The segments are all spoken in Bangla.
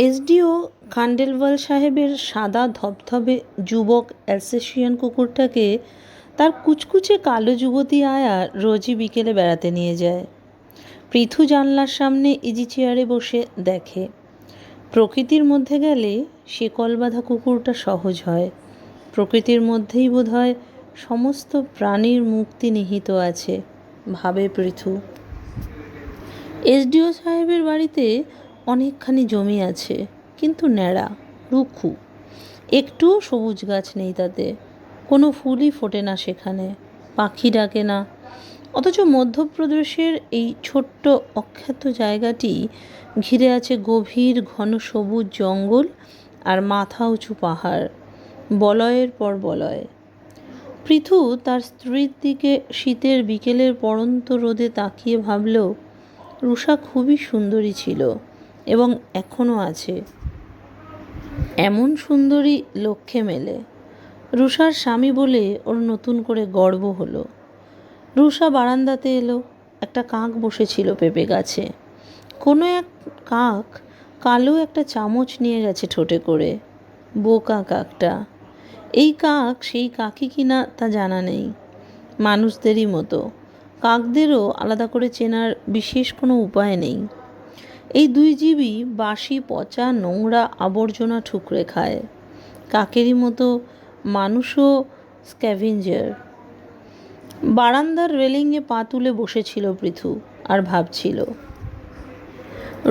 এসডিও খান্ডেলওয়াল সাহেবের সাদা ধবধবে যুবক অ্যালসেশিয়ান কুকুরটাকে তার কুচকুচে কালো যুবতী আয়া রোজই বিকেলে বেড়াতে নিয়ে যায়। পৃথু জানলার সামনে ইজি চেয়ারে বসে দেখে। প্রকৃতির মধ্যে গেলে শিকল বাঁধা কুকুরটা সহজ হয়। প্রকৃতির মধ্যেই বোধহয় সমস্ত প্রাণীর মুক্তি নিহিত আছে, ভাবে পৃথু। এসডিও সাহেবের বাড়িতে অনেকখানি জমি আছে, কিন্তু ন্যাড়া, রুক্ষ। একটুও সবুজ গাছ নেই তাতে, কোনো ফুলই ফোটে না সেখানে, পাখি ডাকে না। অথচ মধ্যপ্রদেশের এই ছোট্ট অখ্যাত জায়গাটি ঘিরে আছে গভীর ঘন সবুজ জঙ্গল আর মাথা উঁচু পাহাড়, বলয়ের পর বলয়। পৃথু তার স্ত্রীর দিকে শীতের বিকেলের পড়ন্ত রোদে তাকিয়ে ভাবল, রুষা খুবই সুন্দরী ছিল এবং এখনও আছে। এমন সুন্দরী লক্ষ্যে মেলে। রুষার স্বামী বলে ওর নতুন করে গর্ব হলো। রুষা বারান্দাতে এলো। একটা কাক বসেছিল পেঁপে গাছে। কোনো এক কাক কালো একটা চামচ নিয়ে গেছে ঠোঁটে করে। বোকা কাকটা। এই কাক সেই কাকই কিনা তা জানা নেই। মানুষদেরই মতো কাকদেরও আলাদা করে চেনার বিশেষ কোনো উপায় নেই। এই দুই জীবই বাসি পচা নোংরা আবর্জনা ঠুকরে খায়। কাকেরই মতো মানুষও স্ক্যাভেঞ্জার। বারান্দার রেলিংয়ে পা তুলে বসেছিল পৃথু আর ভাবছিল।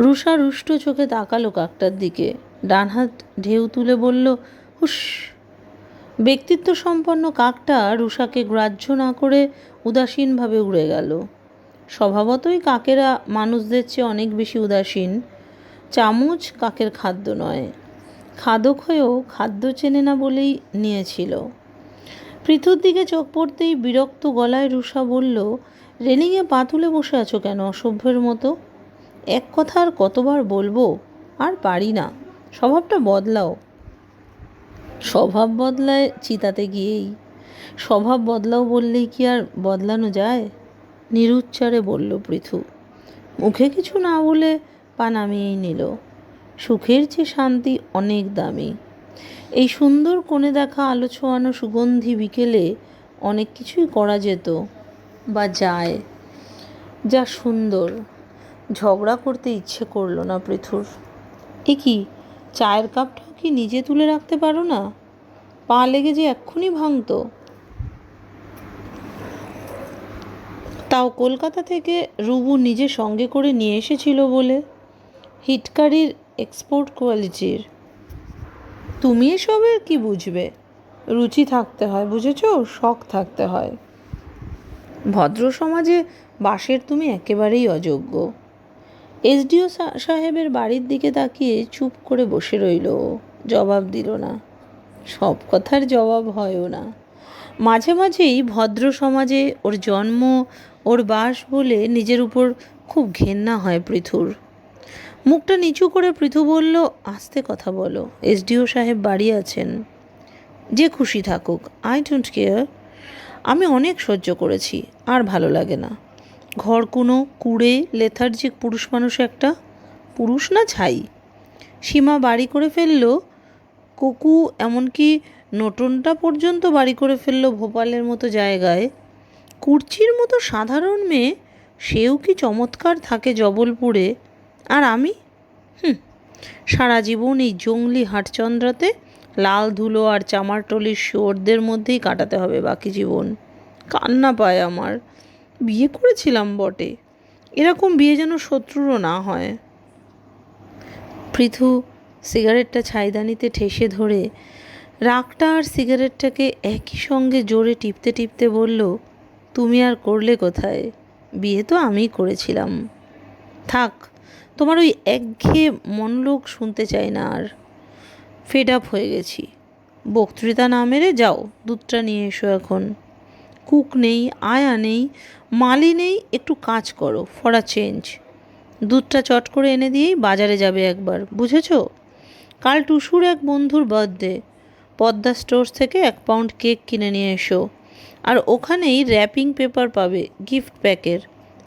রুষা রুষ্ট চোখে তাকালো কাকটার দিকে, ডান হাত ঢেউ তুলে বলল, হুস। ব্যক্তিত্ব সম্পন্ন কাকটা রুষাকে গ্রাহ্য না করে উদাসীনভাবে উড়ে গেল। স্বভাবতই কাকেরা মানুষদের চেয়ে অনেক বেশি উদাসীন। চামচ কাকের খাদ্য নয়। খাদক হয়েও খাদ্য চেনে না বলেই নিয়েছিল। পৃথুর দিকে চোখ পড়তেই বিরক্ত গলায় রুষা বলল, রেলিংয়ে পা তুলে বসে আছো কেন অসভ্যের মতো? এক কথা আর কতবার বলবো? আর পারি না, স্বভাবটা বদলাও। স্বভাব বদলায় চিতাতে গিয়েই। স্বভাব বদলাও বললেই কি আর বদলানো যায়? নিরুচ্চারে বলল পৃথু। মুখে কিছু না বলে পা নামিয়েই নিল। সুখের চেয়ে শান্তি অনেক দামি। এই সুন্দর কোণে দেখা আলো ছোঁয়ানো সুগন্ধি বিকেলে অনেক কিছুই করা যেত বা যায়, যা সুন্দর। ঝগড়া করতে ইচ্ছে করলো না পৃথুর। এ কি, চায়ের কাপটাও কি নিজে তুলে রাখতে পারো না? পা লেগে যে এক্ষুনি ভাঙতো। তাও কলকাতা থেকে রুবু নিজে সঙ্গে করে নিয়ে এসেছিল বলে। হিটকারির এক্সপোর্ট কোয়ালিটির। তুমি এসবের কি বুঝবে? রুচি থাকতে হয়, বুঝেছ? শখ থাকতে হয়। ভদ্র সমাজে বাসের তুমি একেবারেই অযোগ্য। এসডিও সাহেবের বাড়ির দিকে তাকিয়ে চুপ করে বসে রইল। জবাব দিল না। সব কথার জবাব হয়ও না। মাঝে মাঝেই ভদ্র সমাজে ওর জন্ম, ওর বাস বলে নিজের উপর খুব ঘেন্না হয় পৃথুর। মুখটা নিচু করে পৃথু বলল, আস্তে কথা বলো। এসডিও সাহেব বাড়ি আছেন। যে খুশি থাকুক, আই ডোন্ট কেয়ার। আমি অনেক সহ্য করেছি, আর ভালো লাগে না। ঘরকুনো, কুড়ে, লেথার্জিক পুরুষ মানুষ একটা। পুরুষ না ছাই। সীমা বাড়ি করে ফেলল। কুকু এমনকি নোটনটা পর্যন্ত বাড়ি করে ফেলল ভোপালের মতো জায়গায়। কুর্চির মতো সাধারণ মেয়ে, সেও কি চমৎকার থাকে জবলপুরে। আর আমি সারা জীবন এই জংলি হাটচন্দ্রাতে লাল ধুলো আর চামারটলির শুয়োরদের মধ্যেই কাটাতে হবে বাকি জীবন। কান্না পায় আমার। বিয়ে করেছিলাম বটে, এরকম বিয়ে যেন শত্রুরও না হয়। পৃথু সিগারেটটা ছাইদানিতে ঠেসে ধরে রাগটা আর সিগারেটটাকে একই সঙ্গে জোরে টিপতে টিপতে বলল, তুমি আর করলে কোথায়? বিয়ে তো আমিই করেছিলাম। থাক, তোমার ওই একঘেয়ে মনোলোগ শুনতে চাই না আর। ফেড আপ হয়ে গেছি। বক্তৃতা না মেরে যাও, দুধটা নিয়ে এসো এখন। কুক নেই, আয়া নেই, মালি নেই, একটু কাজ করো ফর আ চেঞ্জ। দুধটা চট করে এনে দিয়েই বাজারে যাবে একবার, বুঝেছ? কাল টুসুর এক বন্ধুর বার্থডে। পদ্মা স্টোর্স থেকে 1 পাউন্ড কেক কিনে নিয়ে এসো। আর ওখানেই র্যাপিং পেপার পাবে গিফট প্যাকের।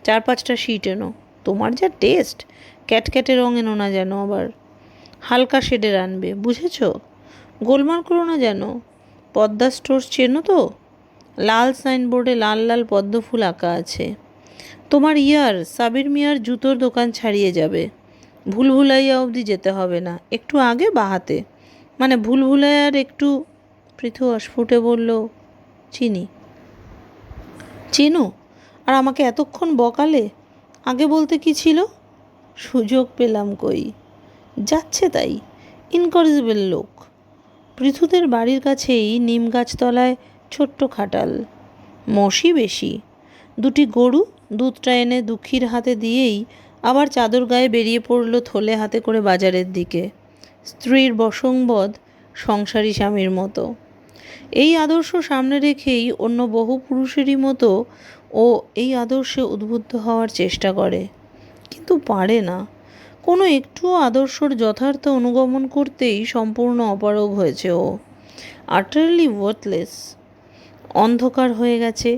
4-5টা শিট এনো। তোমার যা টেস্ট, ক্যাটক্যাটে রঙ এনো না যেন আবার। হালকা শেডের আনবে, বুঝেছো? গোলমাল করো না যেন। পদ্মা স্টোর্স চেনো তো? লাল সাইনবোর্ডে লাল লাল পদ্ম ফুল আঁকা আছে। তোমার সাবির মিয়ার জুতোর দোকান ছাড়িয়ে যাবে। ভুলভুলাইয়া অবধি যেতে হবে না, একটু আগে বাহাতে, মানে ভুলভুলাইয়ার একটু। পৃথু অস্ফুটে বলল, চিনি। চেনো? আর আমাকে এতক্ষণ বকালে? আগে বলতে কি ছিল? সুযোগ পেলাম কই। যাচ্ছে তাই, ইনকরেজিবল লোক। পৃথুদের বাড়ির কাছেই নিম গাছতলায় ছোট্ট খাটাল, মশি বেশি। দুটি গরু দুধটা এনে দুঃখীর হাতে দিয়েই আবার চাদর গায়ে বেরিয়ে পড়ল থলে হাতে করে বাজারের দিকে, স্ত্রীর বসংবদ সংসারী স্বামীর মতো। এই আদর্শ সামনে রেখেই অন্য বহু পুরুষেরই মতো ও এই আদর্শে উদ্বুদ্ধ হওয়ার চেষ্টা করে, কিন্তু পারে না। কোনো একটুও আদর্শর যথার্থ অনুগমন করতেই সম্পূর্ণ অপারগ হয়েছে ও, আটারলি ওয়ার্থলেস। অন্ধকার হয়ে গেছে।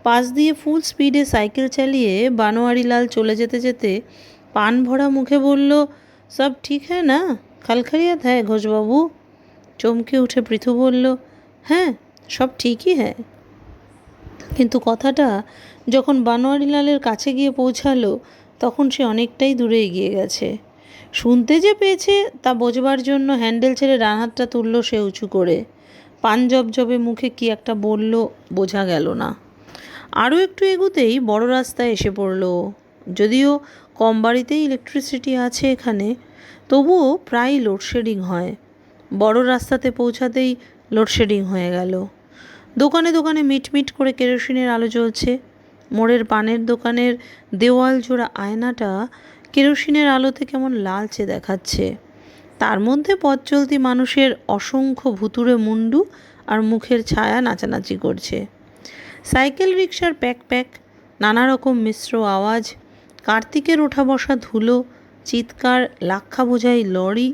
পাশ দিয়ে ফুল স্পিডে সাইকেল চালিয়ে বানোয়ারিলাল চলে যেতে যেতে পান ভরা মুখে বলল, সব ঠিক হ্যাঁ না? খালখালিয়াত হ্যাঁ ঘোষবাবু? চমকে উঠে পৃথু বলল, হ্যাঁ, সব ঠিকই হ্যাঁ। কিন্তু কথাটা যখন বানোয়ারিলালের কাছে গিয়ে পৌঁছালো তখন সে অনেকটাই দূরে এগিয়ে গেছে। শুনতে যে পেয়েছে তা বোঝবার জন্য হ্যান্ডেল ছেড়ে ডান হাতটা তুলল সে উঁচু করে। পান জবজবে মুখে কি একটা বলল, বোঝা গেল না। আরও একটু এগোতেই বড় রাস্তায় এসে পড়ল। যদিও কম বাড়িতেই ইলেকট্রিসিটি আছে এখানে, তবুও প্রায় লোডশেডিং হয়। বড় রাস্তাতে পৌঁছাতেই লোডশেডিং হয়ে গেল। দোকানে দোকানে মিটমিট করে কেরোসিনের আলো জ্বলছে। মোড়ের পানের দোকানের দেওয়াল জোড়া আয়নাটা কেরোসিনের আলোতে কেমন লালচে দেখাচ্ছে। তার মধ্যে পথ চলতি মানুষের অসংখ্য ভুতুড়ে মুন্ডু আর মুখের ছায়া নাচানাচি করছে। সাইকেল রিকশার প্যাক প্যাক, নানা রকম মিশ্র আওয়াজ, কার্তিকের ওঠা বসা ধুলো, চিৎকার, লাক্ষা বোঝাই লরি,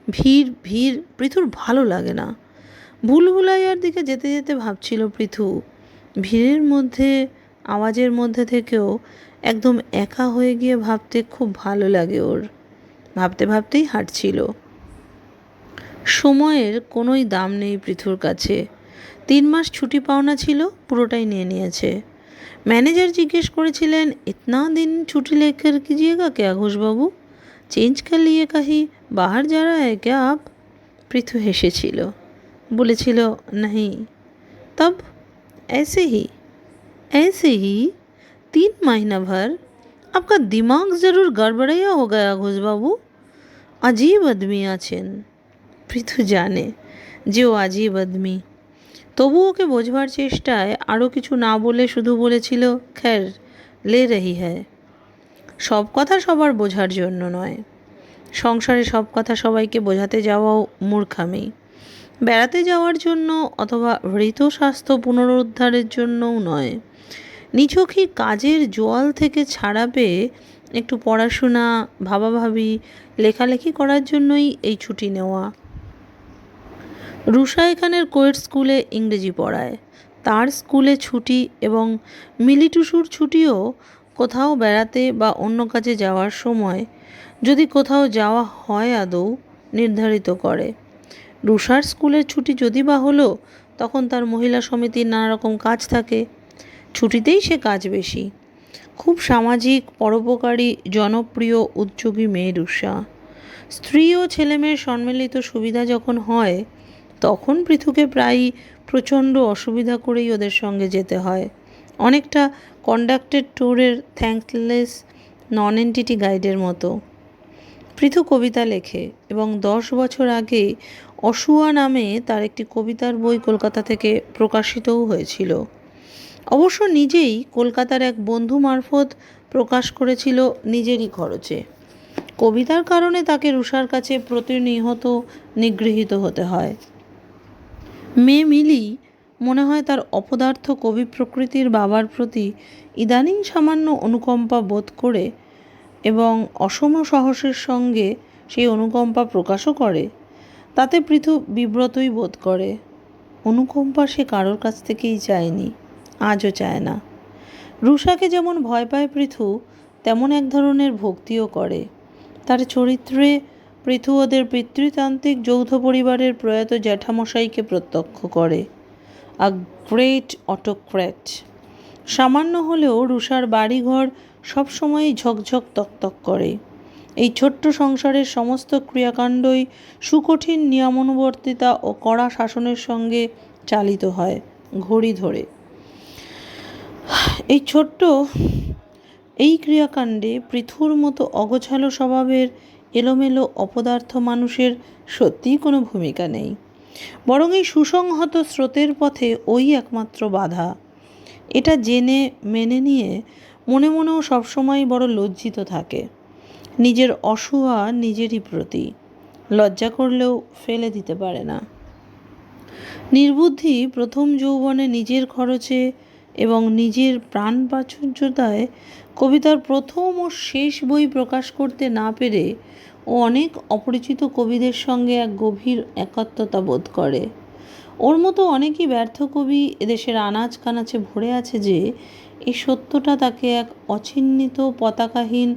ভিড় ভিড়। পৃথুর ভালো লাগে না। ভুলভুলাইয়ার দিকে যেতে যেতে ভাবছিল পৃথু, ভিড়ের মধ্যে, আওয়াজের মধ্যে থেকেও একদম একা হয়ে গিয়ে ভাবতে খুব ভালো লাগে ওর। ভাবতে ভাবতেই হাঁটছিল। সময়ের কোনোই দাম নেই পৃথুর কাছে। 3 মাস ছুটি পাওনা ছিল, পুরোটাই নিয়ে নিয়েছে। ম্যানেজার জিজ্ঞেস করেছিলেন, ইতনা দিন ছুটি লেकर कीजिएगा क्या ঘোষবাবু? চেঞ্জ कर लिए कहीं बाहर जा रहा है क्या आप? পৃথু হেসেছিল, বলেছিল, नहीं। तब ऐसे ही 3 महीना भर आपका दिमाग ज़रूर गड़बड़ाया हो गया ঘোষবাবু। अजीब आदमी আছেন। পৃথু জানে যে ও আজীব আদমি, তবু ওকে বোঝবার চেষ্টায় আরও কিছু না বলে শুধু বলেছিল, খ্যার লে রহি হ্যায়। সব কথা সবার বোঝার জন্য নয়, সংসারে সব কথা সবাইকে বোঝাতে যাওয়াও মূর্খামি। বেড়াতে যাওয়ার জন্য অথবা হৃত স্বাস্থ্য পুনরুদ্ধারের জন্যও নয়। নিছকই কাজের জোয়াল থেকে ছাড়া পেয়ে একটু পড়াশোনা, ভাবাভাবি, লেখালেখি করার জন্যই এই ছুটি নেওয়া। রুষা এখানের কোয়েট স্কুলে ইংরেজি পড়ায়। তার স্কুলে ছুটি এবং মিলিটুসুর ছুটিও কোথাও বেড়াতে বা অন্য কাজে যাওয়ার সময়, যদি কোথাও যাওয়া হয় আদৌ, নির্ধারিত করে। রুষার স্কুলের ছুটি যদি বা হলো, তখন তার মহিলা সমিতির নানা রকম কাজ থাকে। ছুটিতেই সে কাজ বেশি। খুব সামাজিক, পরোপকারী, জনপ্রিয়, উদ্যোগী মেয়ে রুষা। স্ত্রী ও ছেলেমেয়ের সম্মিলিত সুবিধা যখন হয়, তখন পৃথুকে প্রায়ই প্রচণ্ড অসুবিধা করেই ওদের সঙ্গে যেতে হয়, অনেকটা কন্ডাক্টেড ট্যুরের থ্যাঙ্কলেস নন এন্টিটি গাইডের মতো। পৃথু কবিতা লেখে এবং 10 বছর আগে অসুয়া নামে তার একটি কবিতার বই কলকাতা থেকে প্রকাশিতও হয়েছিল। অবশ্য নিজেই কলকাতার এক বন্ধু মারফত প্রকাশ করেছিল নিজেরই খরচে। কবিতার কারণে তাকে রুষার কাছে প্রতিনিয়ত নিগৃহীত হতে হয়। মেয়ে মিলি মনে হয় তার অপদার্থ কবি প্রকৃতির বাবার প্রতি ইদানিং সামান্য অনুকম্পা বোধ করে এবং অসম সাহসের সঙ্গে সেই অনুকম্পা প্রকাশও করে। তাতে পৃথু বিব্রতই বোধ করে। অনুকম্পা সে কারোর কাছ থেকেই চায়নি, আজও চায় না। রুষাকে যেমন ভয় পায় পৃথু, তেমন এক ধরনের ভক্তিও করে। তার চরিত্রে পৃথু ওদের পিতৃতান্ত্রিক যৌথ পরিবারের প্রয়াত জ্যাঠামশাইকে প্রত্যক্ষ করে। A great autocrat. সামান্য হলেও রুষার বাড়িঘর সবসময়ই ঝকঝক তকতক করে। এই ছোট্ট সংসারের সমস্ত ক্রিয়াকাণ্ডই সুকঠিন নিয়মানুবর্তিতা ও কড়া শাসনের সঙ্গে চালিত হয় ঘড়ি ধরে। এই ক্রিয়াকাণ্ডে পৃথুর মতো অগোছালো স্বভাবের এলোমেলো অপদার্থ মানুষের সত্যিই কোনো ভূমিকা নেই, বরং এই সুসংহত স্রোতের পথে ওই একমাত্র বাধা। এটা জেনে মেনে নিয়ে মনে মনেও সবসময় বড় লজ্জিত থাকে নিজের অসুয়া নিজেরই প্রতি। লজ্জা করলেও ফেলে দিতে পারে না। নির্বুদ্ধি প্রথম যৌবনে নিজের খরচে এবং নিজের প্রাণ প্রাচুর্যতায় কবিতার প্রথম ও শেষ বই প্রকাশ করতে না পেরে ও অনেক অপরিচিত কবিদের সঙ্গে এক গভীর একাত্মতা বোধ করে। ওর মতো অনেকই ব্যর্থ কবি এদেশের আনাচ কানাচে ভরে আছে যে এই সত্যটা তাকে এক অচিহ্নিত পতাকাহীন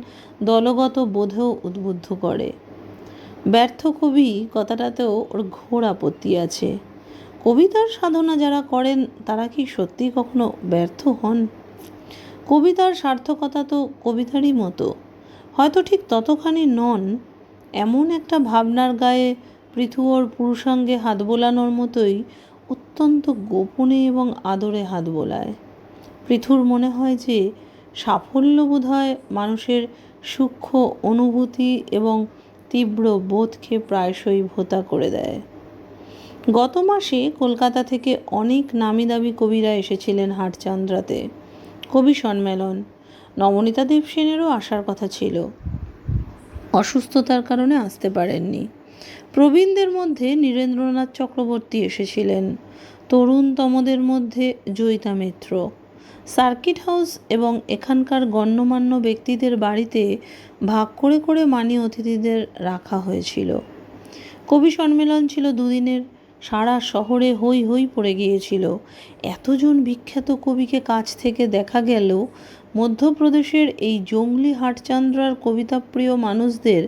দলগত বোধেও উদ্বুদ্ধ করে। ব্যর্থ কবি কথাটাতেও ওর ঘোর আপত্তি আছে। কবিতার সাধনা যারা করেন তারা কি সত্যি কখনো ব্যর্থ হন? কবিতার সার্থকতা তো কবিতারই মতো, হয়তো ঠিক ততখানি নন। এমন একটা ভাবনার গায়ে পৃথু ওর পুরুষাঙ্গে হাত বোলানোর মতোই অত্যন্ত গোপনে এবং আদরে হাত বোলায়। পৃথুর মনে হয় যে সাফল্য বোধহয় মানুষের সূক্ষ্ম অনুভূতি এবং তীব্র বোধকে প্রায়শই ভোঁতা করে দেয়। গত মাসে কলকাতা থেকে অনেক নামি দামি কবিরা এসেছিলেন হাটচান্দ্রাতে। কবি সম্মেলন। নবনীতা দেবসেনেরও আসার কথা ছিল, অসুস্থতার কারণে আসতে পারেননি। প্রবীণদের মধ্যে নীরেন্দ্রনাথ চক্রবর্তী এসেছিলেন, তরুণতমদের মধ্যে জয়িতা মিত্র। সার্কিট হাউস এবং এখানকার গণ্যমান্য ব্যক্তিদের বাড়িতে ভাগ করে করে মানি অতিথিদের রাখা হয়েছিল। কবি সম্মেলন ছিল দুদিনের। সারা শহরে হই হই পড়ে গিয়েছিল। এতজন বিখ্যাত কবিকে কাছ থেকে দেখা গেলেও মধ্যপ্রদেশের এই জংলি হাটচান্দ্রার কবিতাপ্রিয় মানুষদের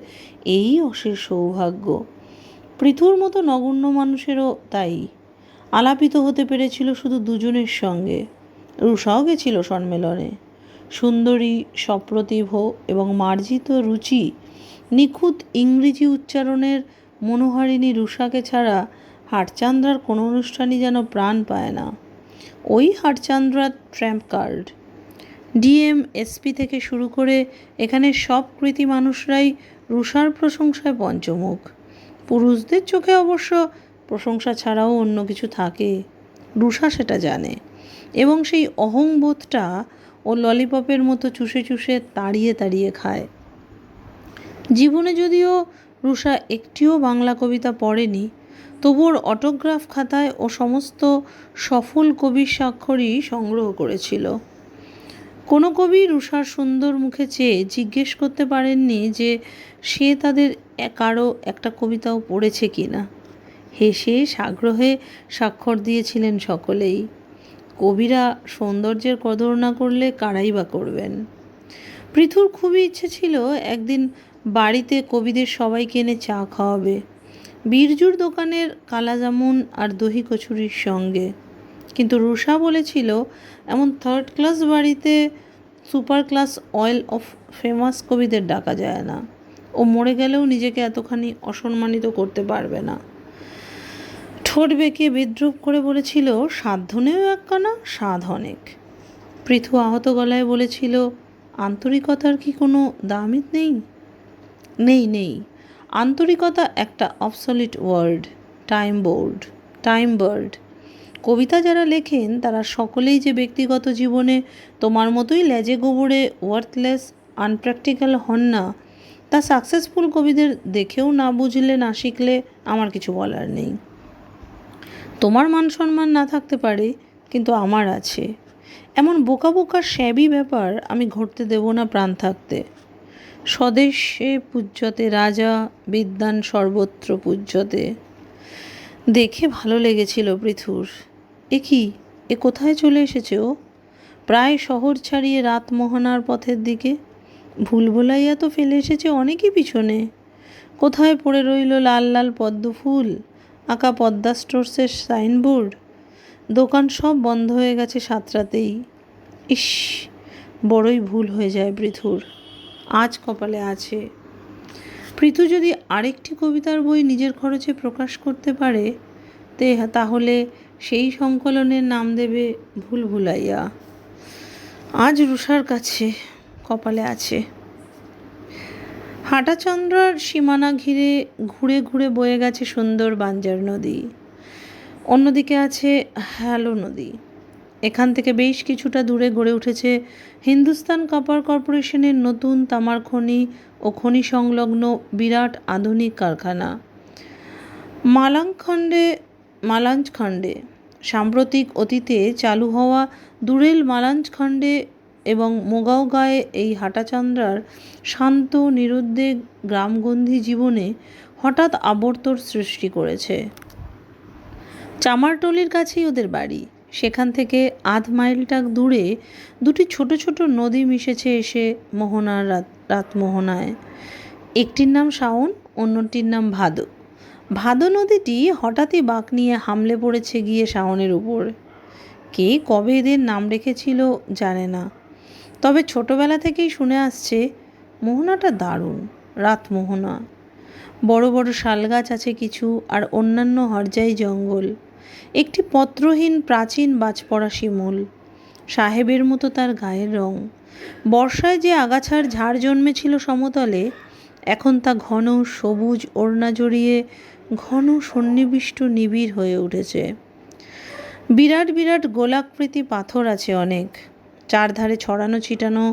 এই অশেষ সৌভাগ্য। পৃথুর মতো নগণ্য মানুষেরও তাই। আলাপিত হতে পেরেছিল শুধু দুজনের সঙ্গে। রুষাও গেছিল সম্মেলনে। সুন্দরী, সপ্রতিভ এবং মার্জিত রুচি, নিখুঁত ইংরেজি উচ্চারণের মনোহারিণী রুষাকে ছাড়া হাটচান্দ্রার কোনো অনুষ্ঠানই যেন প্রাণ পায় না। ওই হাটচান্দ্রার ট্র্যাম্প কার্ড। ডিএম, এসপি থেকে শুরু করে এখানে সব কৃতি মানুষরাই রুষার প্রশংসায় পঞ্চমুখ। পুরুষদের চোখে অবশ্য প্রশংসা ছাড়াও অন্য কিছু থাকে, রুষা সেটা জানে এবং সেই অহংবোধটা ও ললিপপের মতো চুষে চুষে তাড়িয়ে তাড়িয়ে খায়। জীবনে যদিও রুষা একটিও বাংলা কবিতা পড়েনি, তবু ওর অটোগ্রাফ খাতায় ও সমস্ত সফল কবির স্বাক্ষরই সংগ্রহ করেছিল। কোনো কবি রুষার সুন্দর মুখে চেয়ে জিজ্ঞেস করতে পারেননি যে সে তাদের কারো একটা কবিতাও পড়েছে কি না। হেসে সাগ্রহে স্বাক্ষর দিয়েছিলেন সকলেই। কবিরা সৌন্দর্যের কদর না করলে কারাই বা করবেন। পৃথুর খুবই ইচ্ছে ছিল একদিন বাড়িতে কবিদের সবাইকে এনে চা খাওয়াবে, বীরজুর দোকানের কালাজামুন আর দহি কচুরির সঙ্গে। কিন্তু রুষা বলেছিল এমন থার্ড ক্লাস বাড়িতে super class oil of famous কবিদের ডাকা যায় না। ও মরে গেলেও নিজেকে এতখানি অসম্মানিত করতে পারবে না। ঠোঁট বেঁকে বিদ্রুপ করে বলেছিল, সাধ্য নেও একখানা, স্বাদ অনেক। পৃথু আহত গলায় বলেছিল, আন্তরিকতার কি কোনো দামই নেই? নেই নেই, আন্তরিকতা একটা অবসলিট ওয়ার্ড, টাইম বার্ড। কবিতা যারা লেখেন তারা সকলেই যে ব্যক্তিগত জীবনে তোমার মতোই লেজে গোবরে ওয়ার্থলেস, আনপ্র্যাকটিক্যাল হন না, তা সাকসেসফুল কবিদের দেখেও না বুঝলে না শিখলে আমার কিছু বলার নেই। তোমার মান সম্মান না থাকতে পারে, কিন্তু আমার আছে। এমন বোকা বোকা শ্যাবি ব্যাপার আমি ঘটতে দেব না প্রাণ থাকতে। স্বদেশে পূজ্যতে রাজা, বিদ্বান সর্বত্র পূজ্যতে। দেখে ভালো লেগেছিল পৃথুর। এ কোথায় চলে এসেছে ও? প্রায় শহর ছাড়িয়ে রাত মোহনার পথের দিকে। ভুলভুলাইয়া তো ফেলে এসেছে অনেকই পিছনে। কোথায় পড়ে রইল লাল লাল পদ্ম ফুল, আঁকা পদ্মা স্টোর্সের সাইনবোর্ড? দোকান সব বন্ধ হয়ে গেছে সাতটাতেই। ইস, বড়ই ভুল হয়ে যায় পৃথুর। আজ কপালে আছে। পৃথু যদি আরেকটি কবিতার বই নিজের খরচে প্রকাশ করতে পারে তাহলে সেই সংকলনের নাম দেবে ভুলভুলাইয়া। আজ রুষার কাছে কপালে আছে। হাটাচন্দ্রার সীমানা ঘিরে ঘুরে ঘুরে বয়ে গেছে সুন্দর বাঞ্জার নদী। অন্যদিকে আছে হ্যালো নদী। এখান থেকে বেশ কিছুটা দূরে গড়ে উঠেছে হিন্দুস্তান কপার কর্পোরেশনের নতুন তামার খনি ও খনি সংলগ্ন বিরাট আধুনিক কারখানা মালাঞ্জখণ্ডে। সাম্প্রতিক অতীতে চালু হওয়া দুরেল মালাঞ্জখণ্ডে এবং মোগাওগাঁয়ে এই হাটাচন্দ্রার শান্ত নিরুদ্বেগ গ্রামগন্ধি জীবনে হঠাৎ আবর্তর সৃষ্টি করেছে। চামারটলির কাছেই ওদের বাড়ি। সেখান থেকে আধ মাইলটা দূরে দুটি ছোট ছোট নদী মিশেছে এসে মোহনার রাতমোহনায়। একটির নাম শাওন, অন্যটির নাম ভাদো। ভাদো নদীটি হঠাৎই বাঁক নিয়ে হামলে পড়েছে গিয়ে শাওনের উপর। কে কবে এদের নাম রেখেছিল জানে না, তবে ছোটবেলা থেকেই শুনে আসছে মোহনাটা দারুণ, রাতমোহনা। বড় বড় শালগাছ আছে কিছু, আর অন্যান্য হরজাই জঙ্গল। একটি পত্রহীন প্রাচীন বাজপড়া শিমুল, সাহেবের মতো তার গায়ের রং। বর্ষায় যে আগাছার ঝাড় জন্মেছিল সমতলে, এখন তা ঘন সবুজ ওড়না জড়িয়ে ঘন সন্নিবিষ্ট নিবিড় হয়ে উঠেছে। বিরাট বিরাট গোলাকৃতি পাথর আছে অনেক, চারধারে ছড়ানো ছিটানো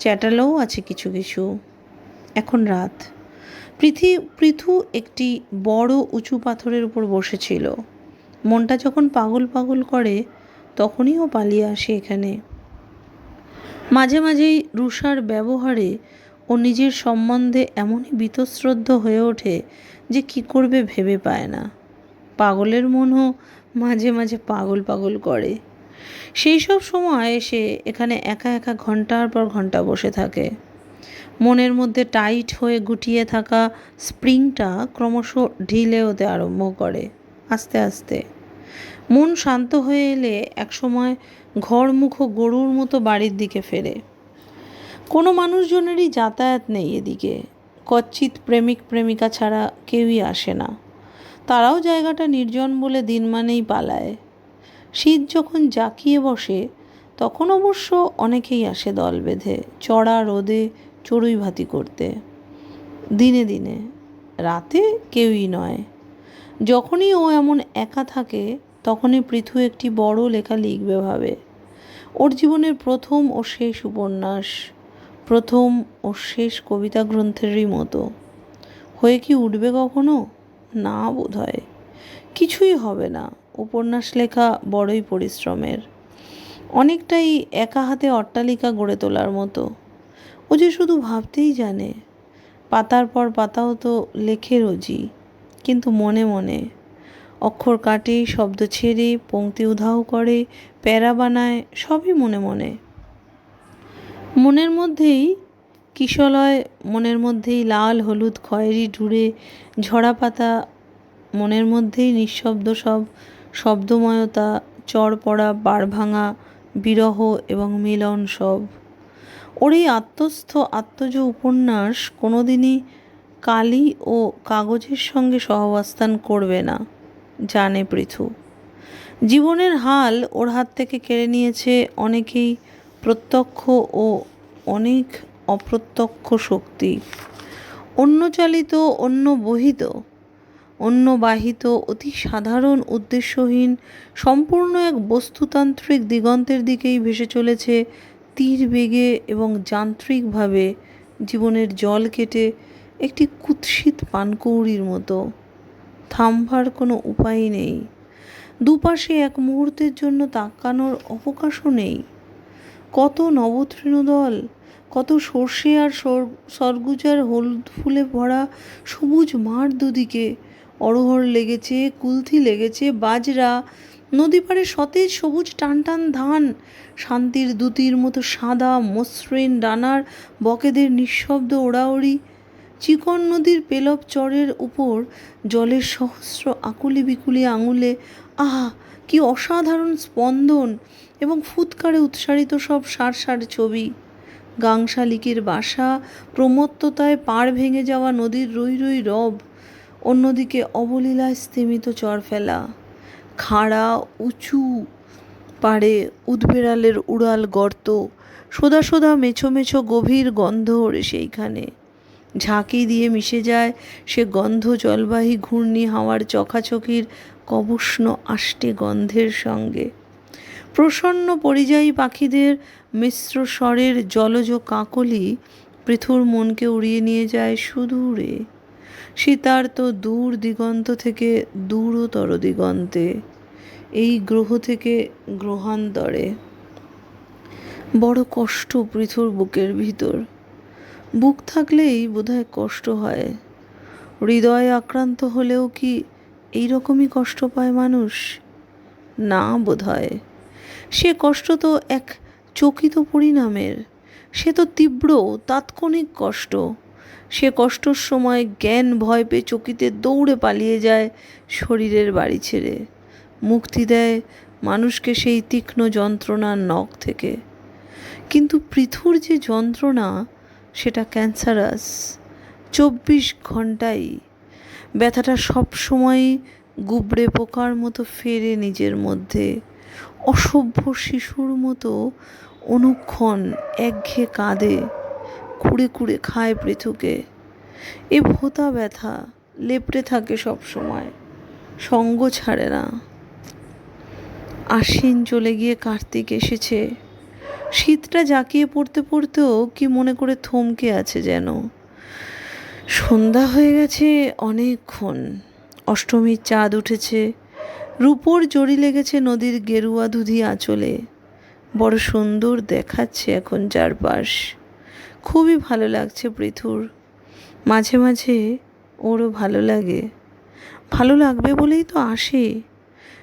চ্যাটালোও আছে কিছু কিছু। এখন রাত। পৃথু একটি বড় উঁচু পাথরের উপর বসেছিল। মনটা যখন পাগল পাগল করে তখনই ও পালিয়ে আসে এখানে। মাঝে মাঝেই রুষার ব্যবহারে ও নিজের সম্বন্ধে এমনই বীতশ্রদ্ধ হয়ে ওঠে যে কি করবে ভেবে পায় না। পাগলের মনও মাঝে মাঝে পাগল পাগল করে। সেই সব সময় এসে এখানে একা একা ঘন্টার পর ঘন্টা বসে থাকে। মনের মধ্যে টাইট হয়ে গুটিয়ে থাকা স্প্রিংটা ক্রমশ ঢিলে হতে আরম্ভ করে। আস্তে আস্তে মন শান্ত হয়ে এলে একসময় ঘরমুখো গরুর মতো বাড়ির দিকে ফেরে। কোনো মানুষজনেরই যাতায়াত নেই এদিকে। কচ্ছিৎ প্রেমিক প্রেমিকা ছাড়া কেউই আসে না। তারাও জায়গাটা নির্জন বলে দিন মানেই পালায়। শীত যখন জাঁকিয়ে বসে তখন অবশ্য অনেকেই আসে দল বেঁধে চড়া রোদে চড়ুই ভাতি করতে। দিনে দিনে, রাতে কেউই নয়। যখনই ও এমন একা থাকে তখনই পৃথু একটি বড় লেখা লিখবে ভাবে। ওর জীবনের প্রথম ও শেষ উপন্যাস, প্রথম ও শেষ কবিতা গ্রন্থেরই মতো। হয়ে কি উঠবে কখনো? না, বোধ হয় কিছুই হবে না। উপন্যাস লেখা বড়ই পরিশ্রমের, অনেকটাই একা হাতে অট্টালিকা গড়ে তোলার মতো। ও যে শুধু ভাবতেই জানে। পাতার পর পাতাও তো লেখে রোজই, কিন্তু মনে মনে। অক্ষর কাটে, শব্দ ছেড়ে, পংক্তি উধাও করে, প্যারা বানায়, সবই মনে মনে। মনের মধ্যেই কিশলয়, মনের মধ্যেই লাল হলুদ খয়েরি ঢুড়ে ঝরা পাতা, মনের মধ্যেই নিঃশব্দ সব শব্দময়তা, চড় পড়া, বাড় ভাঙা, বিরহ এবং মিলন সব। ওর এই আত্মস্থ আত্মজ উপন্যাস কোনোদিনই কালি ও কাগজের সঙ্গে সহাবস্থান করবে না, জানে পৃথু। জীবনের হাল ওর হাত থেকে কেড়ে নিয়েছে অনেকেই প্রত্যক্ষ ও অনেক অপ্রত্যক্ষ শক্তি। অন্য চালিত, অন্য বহিত, অন্য বাহিত, অতি সাধারণ উদ্দেশ্যহীন সম্পূর্ণ এক বস্তুতান্ত্রিক দিগন্তের দিকেই ভেসে চলেছে তীর বেগে এবং যান্ত্রিকভাবে জীবনের জল কেটে একটি কুৎসিত পানকৌড়ির মতো। থামবার কোনো উপায় নেই। দুপাশে এক মুহূর্তের জন্য তাকানোর অবকাশও নেই। কত নবতৃণদল, কত সর্ষে আর সরগুজার হলুদ ফুলে ভরা সবুজ মাঠ দুদিকে। অড়হর লেগেছে, কুলথি লেগেছে, বাজরা, নদী পাড়ে সতেজ সবুজ টান টান ধান, শান্তির দূতির মতো সাদা মসৃণ ডানার বকেদের নিঃশব্দ ওড়াওড়ি, চিকন নদীর পেলব চরের উপর জলের সহস্র আকুলি বিকুলি আঙুলে আহা কি অসাধারণ স্পন্দন এবং ফুৎকারে উৎসারিত সব সার সার ছবি। গাংশালিকের বাসা, প্রমত্ততায় পাড় ভেঙে যাওয়া নদীর রই রই রব, অন্যদিকে অবলীলায় স্তিমিত চর ফেলা, খাড়া উঁচু পাড়ে উদবেড়ালের উড়াল গর্ত, সোদা সোদা মেছো মেছো গভীর গন্ধ ওড়ে সেইখানে। ঝাঁকি দিয়ে মিশে যায় সে গন্ধ জলবাহী ঘূর্ণি হাওয়ার চখাচখির কবষ্ণ আষ্টে গন্ধের সঙ্গে। প্রসন্ন পরিযায়ী পাখিদের মিশ্র স্বরের জলজ কাকলি পৃথুর মনকে উড়িয়ে নিয়ে যায় সুদূরে, শীতার্ত দূর দিগন্ত থেকে দূরতর দিগন্তে, এই গ্রহ থেকে গ্রহান্তরে। বড় কষ্ট পৃথুর বুকের ভিতর। বুক থাকলেই বোধহয় কষ্ট হয়। হৃদয় আক্রান্ত হলেও কি এইরকমই কষ্ট পায় মানুষ? না বোধহয়। সে কষ্ট তো এক চকিত পরিণামের, সে তো তীব্র তাৎক্ষণিক কষ্ট। সে কষ্টর সময় জ্ঞান ভয় পেয়ে চকিতে দৌড়ে পালিয়ে যায় শরীরের বাড়ি ছেড়ে, মুক্তি দেয় মানুষকে সেই তীক্ষ্ণ যন্ত্রণার নখ থেকে। কিন্তু পৃথুর যে যন্ত্রণা সেটা ক্যান্সারাস, 24 ঘন্টাই। ব্যথাটা সবসময়ই গুবড়ে পোকার মতো ফেরে নিজের মধ্যে, অসভ্য শিশুর মতো অনুক্ষণ একঘেয়ে কাঁদে, কুড়ে কুড়ে খায় পৃথুকে। এ ভোঁতা ব্যথা লেপটে থাকে সব সময়, সঙ্গ ছাড়ে না। আশ্বিন চলে গিয়ে কার্তিক এসেছে। শীতটা জাঁকিয়ে পড়তে পড়তেও কি মনে করে থমকে আছে যেন। সন্ধ্যা হয়ে গেছে অনেকক্ষণ। অষ্টমীর চাঁদ উঠেছে, রূপোর জড়ি লেগেছে নদীর গেরুয়া দুধি আঁচলে। বড় সুন্দর দেখাচ্ছে এখন চারপাশ। খুবই ভালো লাগছে পৃথুর। মাঝে মাঝে ওরও ভালো লাগে। ভালো লাগবে বলেই তো আসে।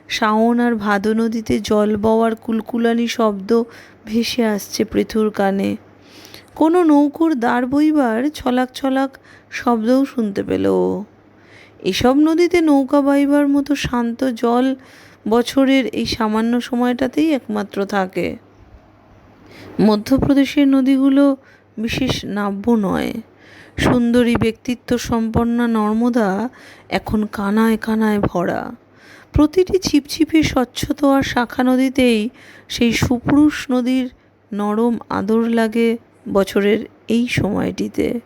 শাওন আর ভাদো নদীতে জল বওয়ার কুলকুলানি শব্দ ভেসে আসছে পৃথুর কানে। কোনো নৌকোর দাঁড় বইবার ছলাক ছলাক শব্দও শুনতে পেল ও। এসব নদীতে নৌকা বাইবার মতো শান্ত জল বছরের এই সামান্য সময়টাতেই একমাত্র থাকে। মধ্যপ্রদেশের নদীগুলো বিশেষ নাব্য নয়। সুন্দরী ব্যক্তিত্ব সম্পন্না নর্মদা এখন কানায় কানায় ভরা। প্রতিটি ছিপছিপে স্বচ্ছতোয়া শাখা নদীতেই সেই সুপুরুষ নদীর নরম আদর লাগে বছরের এই সময়টিতে।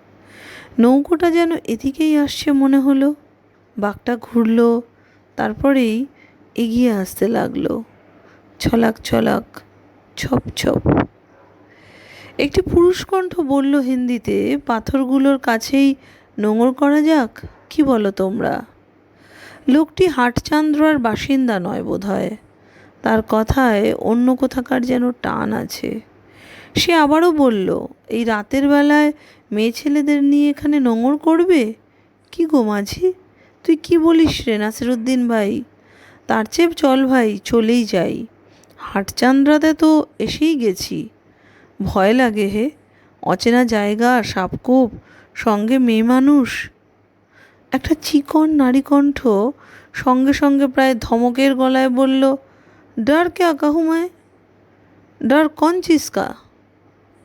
নৌকোটা যেন এদিকেই আসছে মনে হলো। বাঁকটা ঘুরল, তারপরেই এগিয়ে আসতে লাগলো, ছলাক ছলাক, ছপ ছপ। একটি পুরুষকণ্ঠ বলল হিন্দিতে, পাথরগুলোর কাছেই নোঙর করা যাক, কি বলো তোমরা? লোকটি হাটচান্দ্রার বাসিন্দা নয় বোধহয়। তার কথায় অন্য কোথাকার যেন টান আছে। সে আবারও বলল, এই রাতের বেলায় মেয়ে ছেলেদের নিয়ে এখানে নোঙর করবে? কি গো মাঝি, তুই কি বলিস রে নাসিরুদ্দিন ভাই? তার চেয়ে চল ভাই, চলেই যাই। হাটচান্দ্রাতে তো এসেই গেছি। ভয় লাগে হে, অচেনা জায়গা, সাপকোপ, সঙ্গে মেয়ে মানুষ। একটা চিকন নারীকণ্ঠ সঙ্গে সঙ্গে প্রায় ধমকের গলায় বলল, ডর ক্যা কাহু मैं? डर कौन चीज़ का?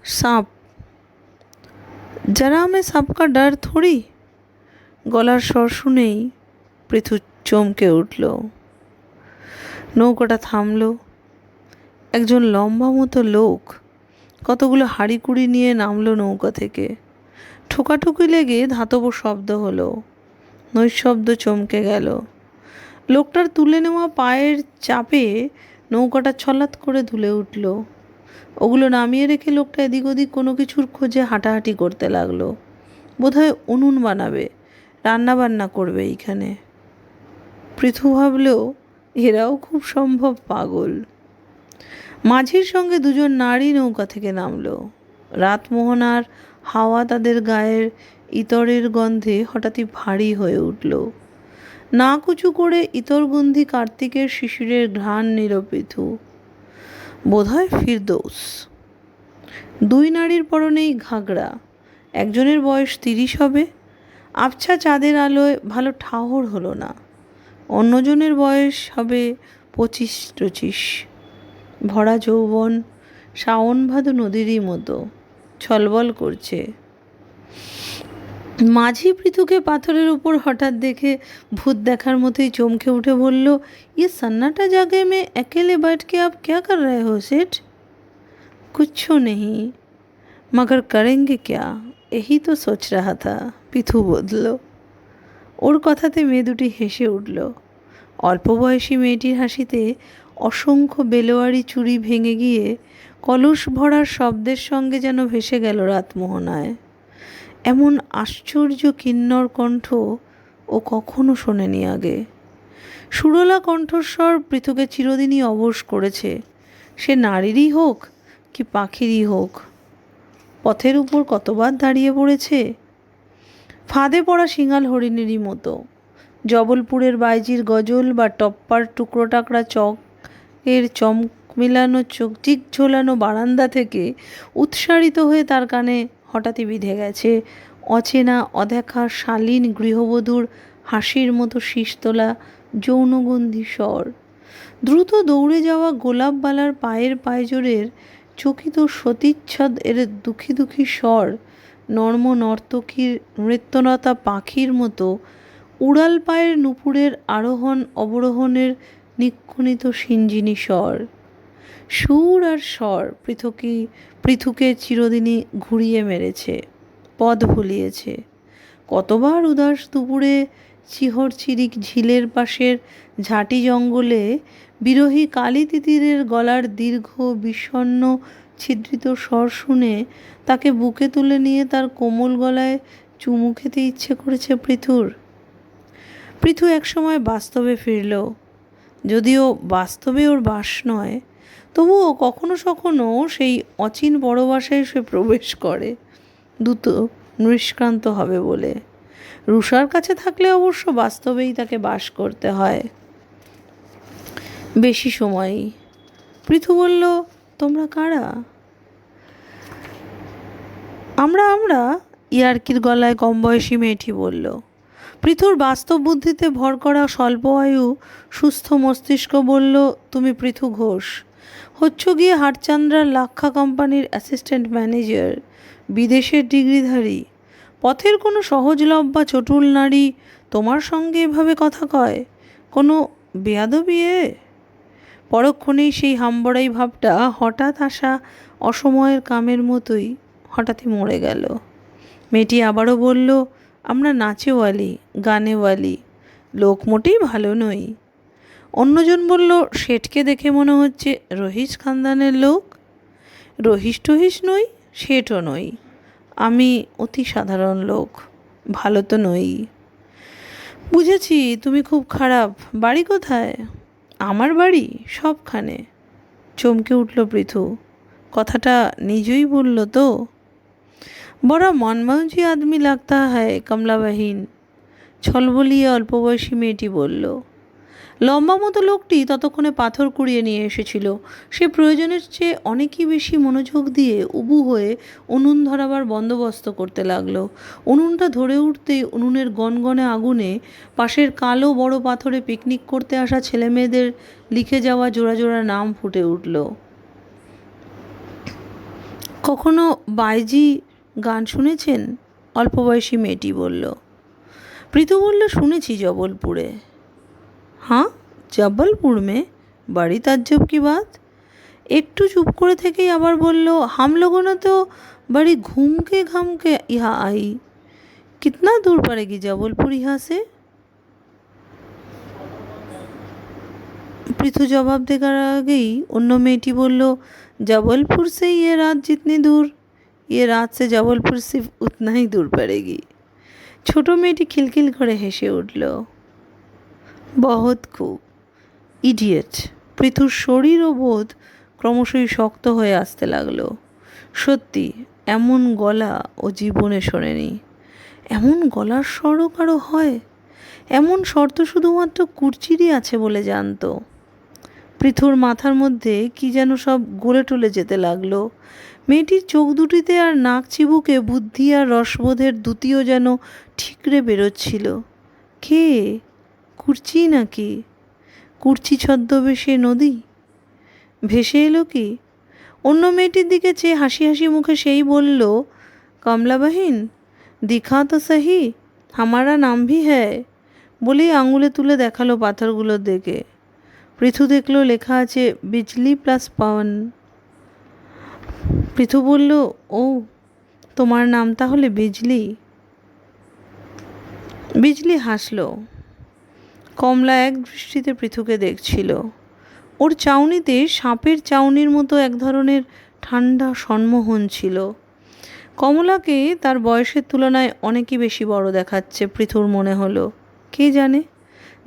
सांप। जरा मैं सांप का डर थोड़ी। গলার স্বর শুনেই পৃথু চমকে উঠল। নৌকাটা থামল। একজন লম্বা মতো লোক কতগুলো হাঁড়ি কুড়ি নিয়ে নামলো নৌকা থেকে। ঠোকাঠুকি লেগে ধাতব শব্দ হলো। নৈশব্দ চমকে গেল। লোকটার তুলে নেওয়া পায়ের চাপে নৌকাটা ছলাৎ করে দুলে উঠল। ওগুলো নামিয়ে রেখে লোকটা এদিক ওদিক কোনো কিছুর খোঁজে হাঁটাহাঁটি করতে লাগলো। বোধহয় উনুন বানাবে, রান্না বান্না করবে এইখানে। পৃথু ভাবলেও এরাও খুব সম্ভব পাগল। মাঝির সঙ্গে দুজন নারী নৌকা থেকে নামলো। রাতমোহনার হাওয়া তাদের গায়ের ইতরের গন্ধে হঠাৎই ভারী হয়ে উঠল। নাক উঁচু করে ইতরগন্ধি কার্তিকের শিশিরের ঘ্রাণ নিল পৃথু। বোধহয় ফিরদৌস। দুই নারীর পরনেই ঘাগরা। একজনের বয়স 30 হবে, আবছা চাঁদের আলোয় ভালো ঠাহর হলো না। অন্যজনের বয়স হবে 25-25, ভরা যৌবন শাওন ভাদু নদীরই মতো ছলবল করছে। মাঝি পৃথুকে পাথরের উপর হঠাৎ দেখে ভূত দেখার মতোই চমকে উঠে বলল, ये सन्नाटा जगह में अकेले बैठ के आप क्या कर रहे हो सेठ? कुछ नहीं, मगर करेंगे क्या, यही तो सोच रहा था। পৃথু বলল। ওর কথাতে মেয়ে দুটি হেসে উঠল। অল্প বয়সী মেয়েটির হাসিতে অসংখ্য বেলোয়ারি চুড়ি ভেঙে গিয়ে কলস ভরার শব্দের সঙ্গে যেন ভেসে গেল রাতমোহনায়। এমন আশ্চর্য কিন্নর কণ্ঠ ও কখনো শোনেনি আগে। সুরলা কণ্ঠস্বর পৃথুকে চিরদিনই অবশ করেছে, সে নারীরই হোক কি পাখিরই হোক। পথের উপর কতবার দাঁড়িয়ে পড়েছে, ফাঁদে পড়া সিঙ্গাল হরিণেরই মতো। জবলপুরের বাইজির গজল বা টপ্পার টুকরো টাকরা চকের চমক মেলানো চোখচিক ঝোলানো বারান্দা থেকে উৎসারিত হয়ে তার কানে হঠাৎই বিঁধে গেছে অচেনা অদেখা শালীন গৃহবধূর হাসির মতো শীষতোলা যৌনগন্ধি স্বর। দ্রুত দৌড়ে যাওয়া গোলাপবালার পায়ের পায়জোরের চকিত সতীচ্ছদ এর দুঃখী দুঃখী স্বর, নর্ম নর্তকীর নৃত্যনতা পাখির মতো উড়াল পায়ের নুপুরের আরোহণ অবরোহণের নিক্ষুণিত সিঞ্জিনী স্বর। সুর আর স্বর পৃথুকে চিরদিনই ঘুরিয়ে মেরেছে, পথ ভুলিয়েছে। কতবার উদাস দুপুরে চিহর চিরিক ঝিলের পাশের ঝাঁটি জঙ্গলে বিরহী কালী তিতিরের গলার দীর্ঘ বিষণ্ণ ছিদ্রিত স্বর শুনে তাকে বুকে তুলে নিয়ে তার কোমল গলায় চুমু খেতে ইচ্ছে করেছে পৃথুর। পৃথু একসময় বাস্তবে ফিরল, যদিও বাস্তবে ওর বাস নয়, তবুও কখনো কখনো সেই অচিন পরবাসায় সে প্রবেশ করে, দ্রুত নিষ্ক্রান্ত হবে বলে। রুষার কাছে থাকলে অবশ্য বাস্তবেই তাকে বাস করতে হয় বেশি সময়ই। পৃথু বলল, তোমরা কারা? আমরা ইয়ার্কির গলায় কম বয়সী মেয়েটি বলল। পৃথুর বাস্তব বুদ্ধিতে ভর করা স্বল্প আয়ু সুস্থ মস্তিষ্ক বলল, তুমি পৃথু ঘোষ, হচ্ছ গিয়ে হাটচান্দ্রার লাক্ষা কোম্পানির অ্যাসিস্ট্যান্ট ম্যানেজার, বিদেশের ডিগ্রিধারী। পথের কোনো সহজলভ্যা চটুল নারী তোমার সঙ্গে এভাবে কথা কয়? কোনো বেয়াদবি এ? পরক্ষণেই সেই হাম্বড়াই ভাবটা হঠাৎ আসা অসময়ের কামের মতোই হঠাৎই মরে গেল। মেয়েটি আবারও বলল, আমরা নাচেওয়ালি, গানেওয়ালি, লোক মোটেই ভালো নই। অন্যজন বলল, শেঠকে দেখে মনে হচ্ছে রহিস খানদানের লোক। রহিস টহিস নই, শেঠও নই, আমি অতি সাধারণ লোক, ভালো তো নই। বুঝেছি, তুমি খুব খারাপ। বাড়ি কোথায়? আমার বাড়ি সবখানে। চমকে উঠল পৃথু। কথাটা নিজেই বলল তো? বড়া মনমৌজি আদমি লাগতা হয় কমলা বাহিন, ছলবলিয়ে অল্প বয়সী মেয়েটি বলল। লম্বা মতো লোকটি ততক্ষণে পাথর কুড়িয়ে নিয়ে এসেছিল। সে প্রয়োজনের চেয়ে অনেকই বেশি মনোযোগ দিয়ে উবু হয়ে উনুন ধরাবার বন্দোবস্ত করতে লাগলো। উনুনটা ধরে উঠতেই উনুনের গনগনে আগুনে পাশের কালো বড় পাথরে পিকনিক করতে আসা ছেলেমেয়েদের লিখে যাওয়া জোড়া জোড়া নাম ফুটে উঠল। কখনো বাইজি গান শুনেছেন? অল্প বয়সী মেয়েটি বলল। পৃথু বলল, শুনেছি জবলপুরে। हाँ, जबलपुर में, बड़ी ताज्जुब की बात। একটু চুপ করে থেকেই আবার বলল, हम लोगों ने तो बड़ी घूम के यहाँ आई। कितना दूर पड़ेगी जबलपुर यहाँ से? पृथु जवाब देकर আগেই অন্য মেয়েটি বলল, जबलपुर से ये रात जितनी दूर, ये रात से जबलपुर सिर्फ उतना ही दूर पड़ेगी। ছোট মেয়েটি খিলখিল করে হেসে উঠল। বহুত খুব, ইডিয়েট। পৃথুর শরীর ও বোধ ক্রমশই শক্ত হয়ে আসতে লাগলো। সত্যি এমন গলা ও জীবনে শোনেনি। এমন গলার স্বরও কারো হয়? এমন স্বর তো শুধুমাত্র কুরচিরই আছে বলে জানতো। পৃথুর মাথার মধ্যে কি যেন সব গলে টলে যেতে লাগলো। মেয়েটির চোখ দুটিতে আর নাক চিবুকে বুদ্ধি আর রসবোধের দ্বিতীয় যেন ঠিকরে বেরোচ্ছিল। কে? কুর্চি নাকি? কুর্চি ছদ্মবেশে নদী ভেসে এলো কি? অন্য মেয়েটির দিকে চেয়ে হাসি হাসি মুখে সেই বলল, কমলা বাহিন, দিখা তো সহি, হামারা নাম ভি হ্যায়। বলেই আঙুলে তুলে দেখালো পাথরগুলোর দিকে। পৃথু দেখলো লেখা আছে বিজলি প্লাস পাওয়ান। পৃথু বলল, ও, তোমার নাম তাহলে বিজলি? বিজলি হাসল। কমলা এক দৃষ্টিতে পৃথুকে দেখছিল। ওর চাউনিতে সাপের চাউনির মতো এক ধরনের ঠান্ডা সম্মোহন ছিল। কমলাকে তার বয়সের তুলনায় অনেকই বেশি বড় দেখাচ্ছে পৃথুর মনে হলো। কে জানে,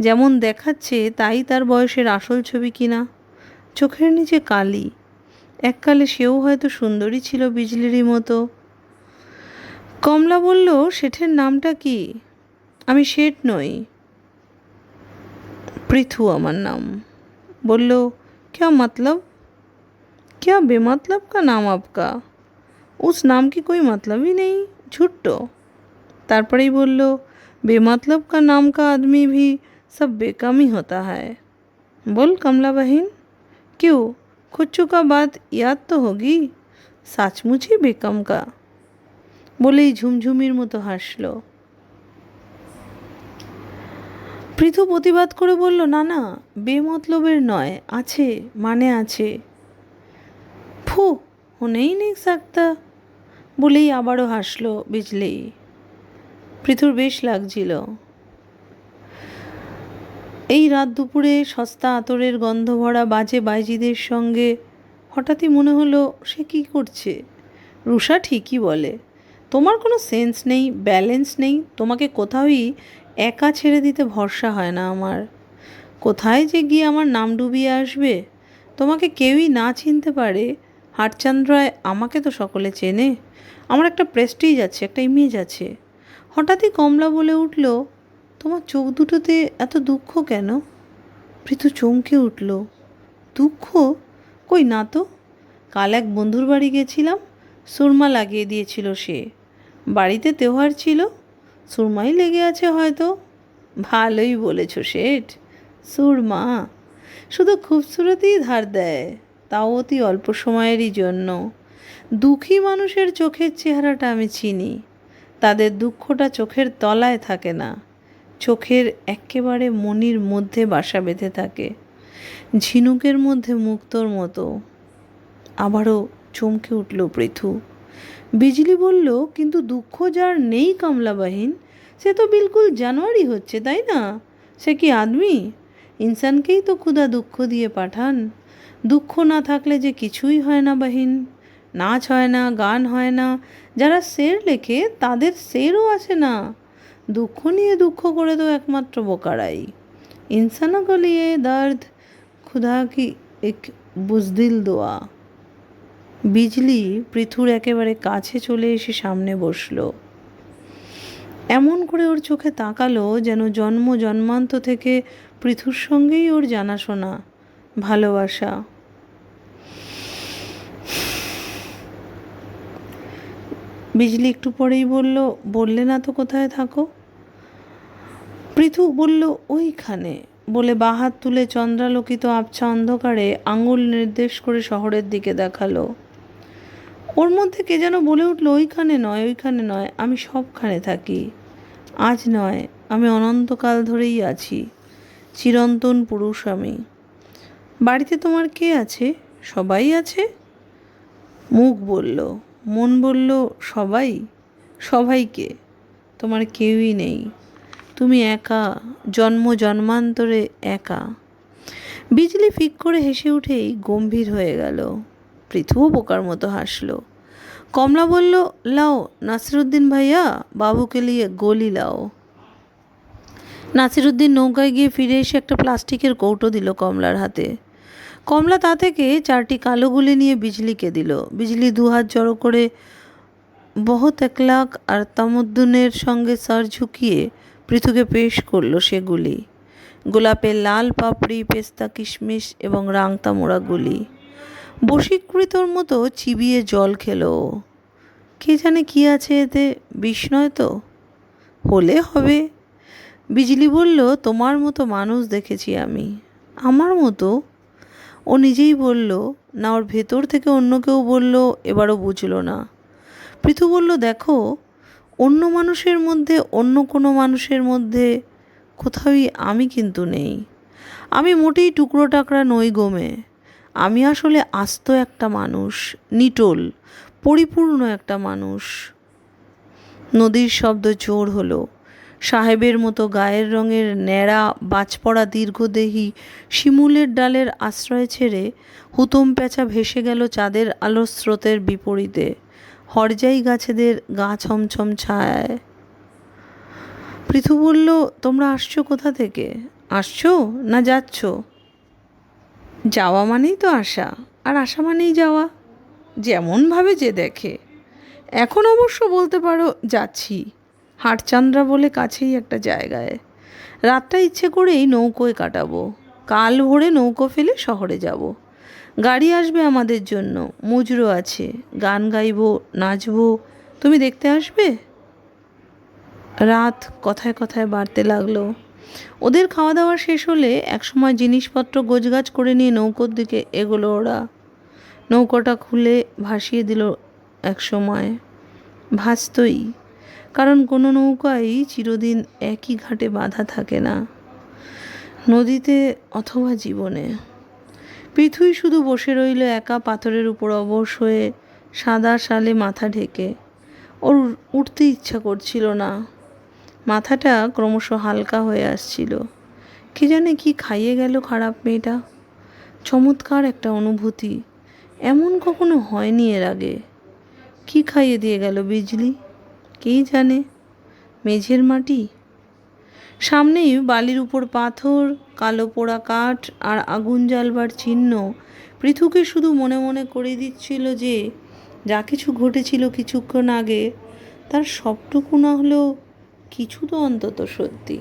যেমন দেখাচ্ছে তাই তার বয়সের আসল ছবি কিনা। চোখের নিচে কালি। এককালে সেও হয়তো সুন্দরী ছিল বিজলিরই মতো। কমলা বলল, শেঠের নামটা কি? আমি শেঠ নই, পৃথু আমার নাম। বলল, क्या मतलब? क्या बेमतलब का नाम आपका? उस नाम की कोई मतलब ही नहीं, झुट्टो। तारपरेई बोल, बेमतलब का नाम का आदमी भी सब बेकाम ही होता है। बोल कमला बहन, क्यों, खुद चुका बात याद तो होगी, सचमुच ही बेकाम का। बोलेई झुमझुमिर मतो हासलो। পৃথু প্রতিবাদ করে বলল, না না, বেমতলবের নয়, আছে, মানে আছে। ফু, হনেই নেই সাকতা। বলেই আবারও হাসলো বিজলি। পৃথুর বেশ লাগছিল। এই রাত দুপুরে সস্তা আতরের গন্ধ ভরা বাজে বাইজিদের সঙ্গে হঠাৎই মনে হলো সে কী করছে। রুষা ঠিকই বলে, তোমার কোনো সেন্স নেই, ব্যালেন্স নেই, তোমাকে কোথাওই একা ছেড়ে দিতে ভরসা হয় না আমার। কোথায় যে গিয়ে আমার নাম ডুবিয়ে আসবে। তোমাকে কেউই না চিনতে পারে, হারচাঁদ রায় আমাকে তো সকলে চেনে। আমার একটা প্রেস্টিজ আছে, একটা ইমেজ আছে। হঠাৎই কমলা বলে উঠল, তোমার চোখ দুটোতে এত দুঃখ কেন? পৃথু চমকে উঠল। দুঃখ? কই না তো। কাল এক বন্ধুর বাড়ি গেছিলাম, সুরমা লাগিয়ে দিয়েছিল সে। বাড়িতে তেওহার ছিল, সুরমাই লেগে আছে হয়তো। ভালোই বলেছ শেঠ, সুরমা শুধু খুবসুরতিই ধার দেয়, তাও অতি অল্প সময়েরই জন্য। দুঃখী মানুষের চোখের চেহারাটা আমি চিনি, তাদের দুঃখটা চোখের তলায় থাকে না, চোখের একেবারে মনির মধ্যে বাসা বেঁধে থাকে, ঝিনুকের মধ্যে মুক্তোর মতো। আবারও চমকে উঠল পৃথু। বিজলি বলল, কিন্তু দুঃখ যার নেই কমলাবাহিন, সে তো বিলকুল জানোয়ারি হচ্ছে, তাই না? সে কি আদমি? ইনসানকেই তো ক্ষুধা দুঃখ দিয়ে পাঠান। দুঃখ না থাকলে যে কিছুই হয় না বাহিন। নাচ হয় না, গান হয় না, যারা শের লেখে তাদের শেরও আসে না। দুঃখ নিয়ে দুঃখ করে তো একমাত্র বোকারাই। ইনসানা কে লিয়ে দর্দ খুদা কি এক বুজদিল দোয়া। বিজলি পৃথুর একেবারে কাছে চলে এসে সামনে বসল। এমন করে ওর চোখে তাকালো যেন জন্ম জন্মান্ত থেকে পৃথুর সঙ্গেই ওর জানাশোনা, ভালোবাসা। বিজলি একটু পরেই বলল, বললে না তো কোথায় থাকো? পৃথু বলল, ওইখানে, বলে বাহাত তুলে চন্দ্রালোকিত আবছা অন্ধকারে আঙুল নির্দেশ করে শহরের দিকে দেখালো। ওর মধ্যে কে যেন বলে উঠল, ওইখানে নয়, ওইখানে নয়, আমি সবখানে থাকি। আজ নয়, আমি অনন্তকাল ধরেই আছি, চিরন্তন পুরুষ আমি। বাড়িতে তোমার কে আছে? সবাই আছে। মুখ বলল, মন বলল, সবাই? সবাইকে, তোমার কেউই নেই, তুমি একা, জন্ম জন্মান্তরে একা। বিজলি ফিক করে হেসে উঠেই গম্ভীর হয়ে গেল। পৃথুও বোকার মতো হাসলো। কমলা বলল, লাও নাসিরুদ্দিন ভাইয়া, বাবুকে লিয়ে গোলি লাও। নাসিরুদ্দিন নৌকায় গিয়ে ফিরে এসে একটা প্লাস্টিকের কৌটো দিল কমলার হাতে। কমলা তা থেকে 4টি কালো গুলি নিয়ে বিজলিকে দিল। বিজলি দুহাত জড়ো করে বহুত একলাক আর তামুদ্দুনের সঙ্গে সর ঝুঁকিয়ে পৃথুকে পেশ করলো সেগুলি। গোলাপের লাল পাপড়ি, পেস্তা কিশমিশ এবং রাংতা মোড়া গুলি। বশীকৃতর মতো চিবিয়ে জল খেলো ও। কে জানে কি আছে এতে, বিস্ময় তো হলে হবে। বিজলি বলল, তোমার মতো মানুষ দেখেছি আমি। আমার মতো? ও নিজেই বলল না, ওর ভেতর থেকে অন্য কেউ বলল, এবারও বুঝল না। পৃথু বলল, দেখো, অন্য মানুষের মধ্যে, অন্য কোনো মানুষের মধ্যে কোথাওই আমি কিন্তু নেই। আমি মোটেই টুকরো টাকরা নই গোমে। আমি আসলে আস্ত একটা মানুষ, নিটোল, পরিপূর্ণ একটা মানুষ। নদীর শব্দ জোর হলো। সাহেবের মতো গায়ের রঙের ন্যাড়া বাজপড়া দীর্ঘদেহী শিমুলের ডালের আশ্রয় ছেড়ে হুতম পেঁচা ভেসে গেল চাঁদের আলোর স্রোতের বিপরীতে হরজাই গাছেদের গা ছমছম ছায়ায়। পৃথু বলল, তোমরা আসছো কোথা থেকে? আসছো না যাচ্ছ? যাওয়া মানেই তো আসা, আর আসা মানেই যাওয়া, যেমনভাবে যে দেখে। এখন অবশ্য বলতে পারো যাচ্ছি হাটচান্দ্রা বলে কাছেই একটা জায়গায়। রাতটা ইচ্ছে করেই নৌকোয় কাটাবো। কাল ভোরে নৌকো ফেলে শহরে যাব। গাড়ি আসবে আমাদের জন্য, মুজরো আছে, গান গাইবো, নাচবো। তুমি দেখতে আসবে? রাত কথায় কথায় বাড়তে লাগলো। ওদের খাওয়া দাওয়া শেষ হলে একসময় জিনিসপত্র গোছগাছ করে নিয়ে নৌকোর দিকে এগোলো ওরা। নৌকোটা খুলে ভাসিয়ে দিল এক সময়। ভাসতই, কারণ কোনো নৌকাই চিরদিন একই ঘাটে বাঁধা থাকে না, নদীতে অথবা জীবনে। পৃথুই শুধু বসে রইল একা পাথরের উপর অবশ হয়ে, সাদা শালে মাথা ঢেকে। ওর উঠতে ইচ্ছা করছিল না। মাথাটা ক্রমশ হালকা হয়ে আসছিল। কে জানে কি খাইয়ে গেল খারাপ মেয়েটা। চমৎকার একটা অনুভূতি, এমন কখনো হয়নি এর আগে। কি খাইয়ে দিয়ে গেল বিজলি, কেই জানে। মেঝের মাটি, সামনেই বালির উপর পাথর, কালো পোড়া কাঠ আর আগুন জ্বালবার চিহ্ন পৃথুকে শুধু মনে মনে করে দিচ্ছিল যে যা কিছু ঘটেছিল কিছুক্ষণ আগে তার সবটুকু না হলেও কিছু তো অন্তত সত্যি।